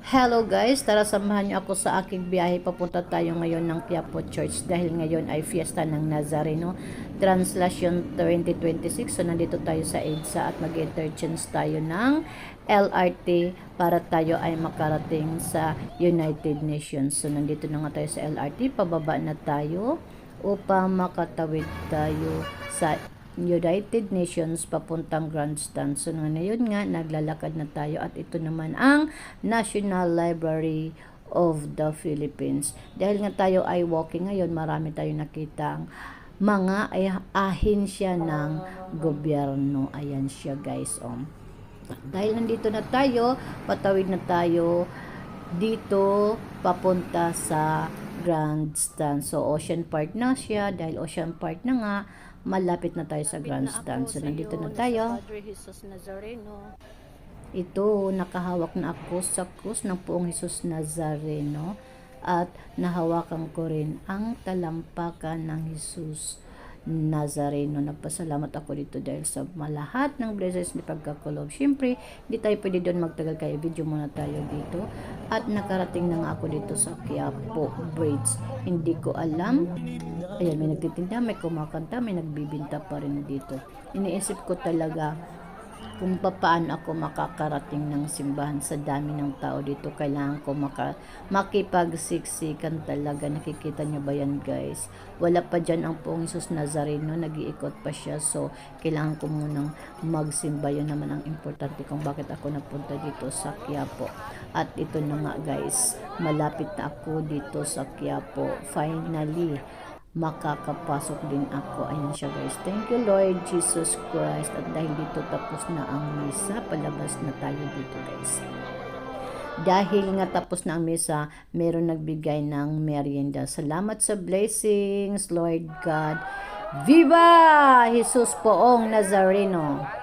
Hello guys, tara samahan niyo ako sa aking biyahe. Papunta tayo ngayon ng Quiapo Church dahil ngayon ay fiesta ng Nazareno Translation 2026. So nandito tayo sa EDSA at mag-interchange tayo ng LRT para tayo ay makarating sa United Nations. So nandito na nga tayo sa LRT, pababa na tayo upang makatawid tayo sa United Nations papuntang Grandstand. So ngayon nga naglalakad na tayo at ito naman ang National Library of the Philippines. Dahil nga tayo ay walking ngayon, marami tayong nakitang mga ahensya ng gobyerno. Ayan siya guys. Dahil nandito na tayo, patawid na tayo dito papunta sa Grandstand. So Ocean Park na siya. Dahil Ocean Park na nga, malapit na tayo sa Grandstand. So nandito na tayo. Padre Jesus Nazareno. Ito, nakahawak na ako sa krus ng Poong Jesus Nazareno at nahawakan ko rin ang talampakan ng Jesus Nazareno. Nagpasalamat ako dito dahil sa malahat ng blessings ni pagkakulob. Siyempre, hindi tayo pwede doon magtagal, kaya video muna tayo dito. At nakarating na nga ako dito sa Quiapo Bridge. Hindi ko alam. Ayan, may nagtitinda, may kumakanta, may nagbibinta pa rin dito. Iniisip ko talaga kung paano ako makakarating ng simbahan sa dami ng tao dito. Kailangan ko makipagsiksikan talaga. Nakikita nyo ba yan guys? Wala pa dyan ang Poong Jesus Nazareno, nag-iikot pa siya. So kailangan ko munang magsimba. Yun naman ang importante kung bakit ako napunta dito sa Quiapo. At ito na nga guys, malapit na ako dito sa Quiapo. Finally makakapasok din ako. Ayan siya guys. Thank you Lord Jesus Christ. At dahil dito tapos na ang misa, palabas na tayo dito guys. Dahil nga tapos na ang misa, meron nagbigay ng merienda. Salamat sa blessings, Lord God. Viva Jesus Poong Nazareno!